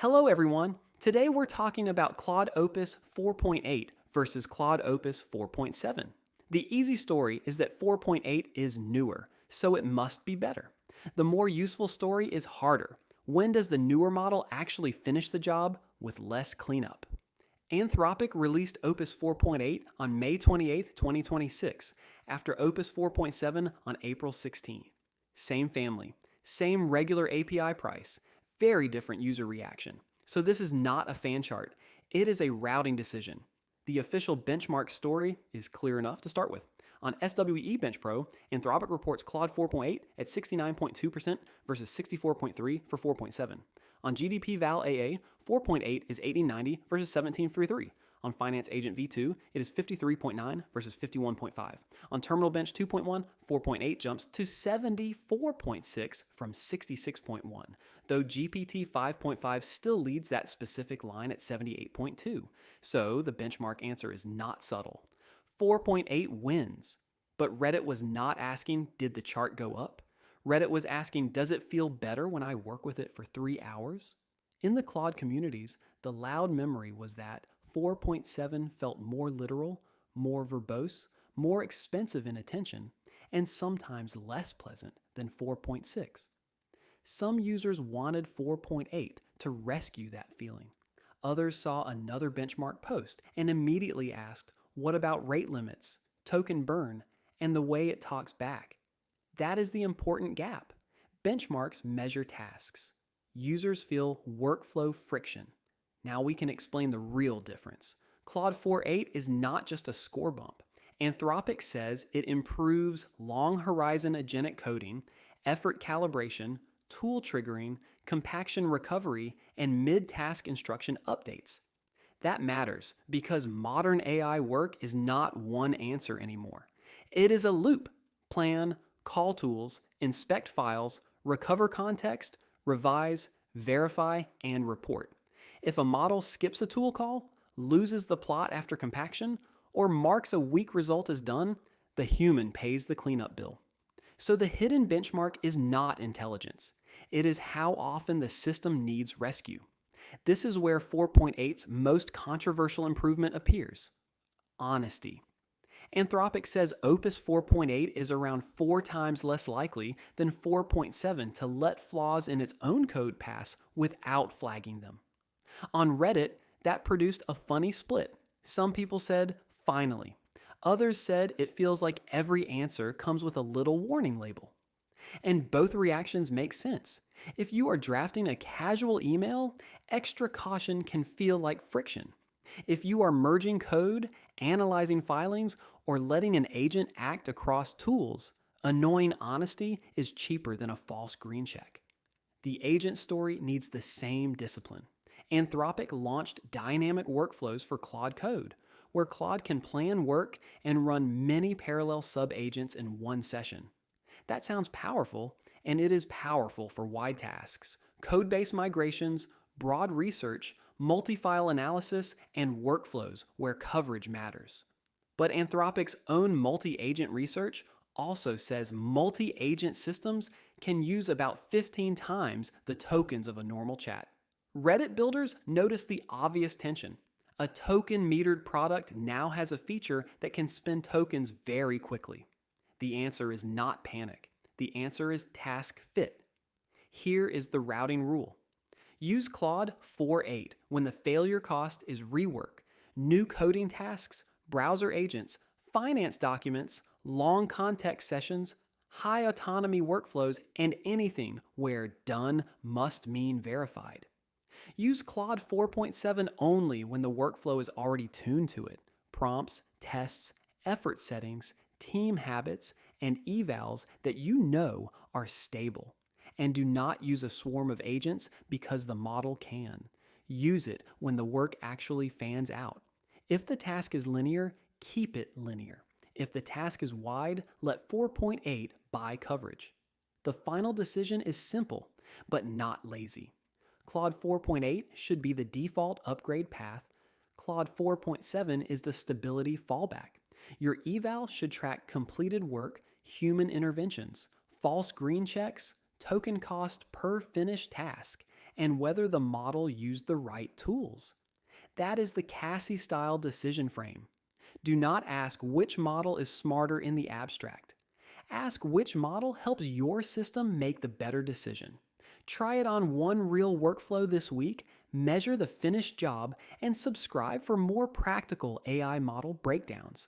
Hello everyone! Today we're talking about Claude Opus 4.8 versus Claude Opus 4.7. The easy story is that 4.8 is newer, so it must be better. The more useful story is harder. When does the newer model actually finish the job with less cleanup? Anthropic released Opus 4.8 on May 28, 2026, after Opus 4.7 on April 16. Same family, same regular API price, very different user reaction. So this is not a fan chart. It is a routing decision. The official benchmark story is clear enough to start with. On SWE-Bench Pro, Anthropic reports Claude 4.8 at 69.2% versus 64.3% for 4.7. On GDPval-AA, 4.8 is 8090 versus 1733. On Finance Agent V2, it is 53.9 versus 51.5. On Terminal Bench 2.1, 4.8 jumps to 74.6 from 66.1, though GPT 5.5 still leads that specific line at 78.2. So the benchmark answer is not subtle. 4.8 wins, but Reddit was not asking, did the chart go up? Reddit was asking, does it feel better when I work with it for 3 hours? In the Claude communities, the loud memory was that 4.7 felt more literal, more verbose, more expensive in attention, and sometimes less pleasant than 4.6. Some users wanted 4.8 to rescue that feeling. Others saw another benchmark post and immediately asked, what about rate limits, token burn, and the way it talks back? That is the important gap. Benchmarks measure tasks. Users feel workflow friction. Now we can explain the real difference. Claude 4.8 is not just a score bump. Anthropic says it improves long horizon agentic coding, effort calibration, tool triggering, compaction recovery, and mid-task instruction updates. That matters because modern AI work is not one answer anymore. It is a loop. Plan, call tools, inspect files, recover context, revise, verify, and report. If a model skips a tool call, loses the plot after compaction, or marks a weak result as done, the human pays the cleanup bill. So the hidden benchmark is not intelligence. It is how often the system needs rescue. This is where 4.8's most controversial improvement appears: honesty. Anthropic says Opus 4.8 is around 4 times less likely than 4.7 to let flaws in its own code pass without flagging them. On Reddit, that produced a funny split. Some people said, finally. Others said it feels like every answer comes with a little warning label. And both reactions make sense. If you are drafting a casual email, extra caution can feel like friction. If you are merging code, analyzing filings, or letting an agent act across tools, annoying honesty is cheaper than a false green check. The agent story needs the same discipline. Anthropic launched dynamic workflows for Claude Code, where Claude can plan work and run many parallel sub-agents in one session. That sounds powerful, and it is powerful for wide tasks, code-based migrations, broad research, multi-file analysis, and workflows where coverage matters. But Anthropic's own multi-agent research also says multi-agent systems can use about 15 times the tokens of a normal chat. Reddit builders notice the obvious tension. A token-metered product now has a feature that can spend tokens very quickly. The answer is not panic. The answer is task fit. Here is the routing rule. Use Claude 4.8 when the failure cost is rework, new coding tasks, browser agents, finance documents, long context sessions, high autonomy workflows, and anything where done must mean verified. Use Claude 4.7 only when the workflow is already tuned to it. Prompts, tests, effort settings, team habits, and evals that you know are stable. And do not use a swarm of agents because the model can. Use it when the work actually fans out. If the task is linear, keep it linear. If the task is wide, let 4.8 buy coverage. The final decision is simple, but not lazy. Claude 4.8 should be the default upgrade path. Claude 4.7 is the stability fallback. Your eval should track completed work, human interventions, false green checks, token cost per finished task, and whether the model used the right tools. That is the Cassie-style decision frame. Do not ask which model is smarter in the abstract. Ask which model helps your system make the better decision. Try it on one real workflow this week, measure the finished job, and subscribe for more practical AI model breakdowns.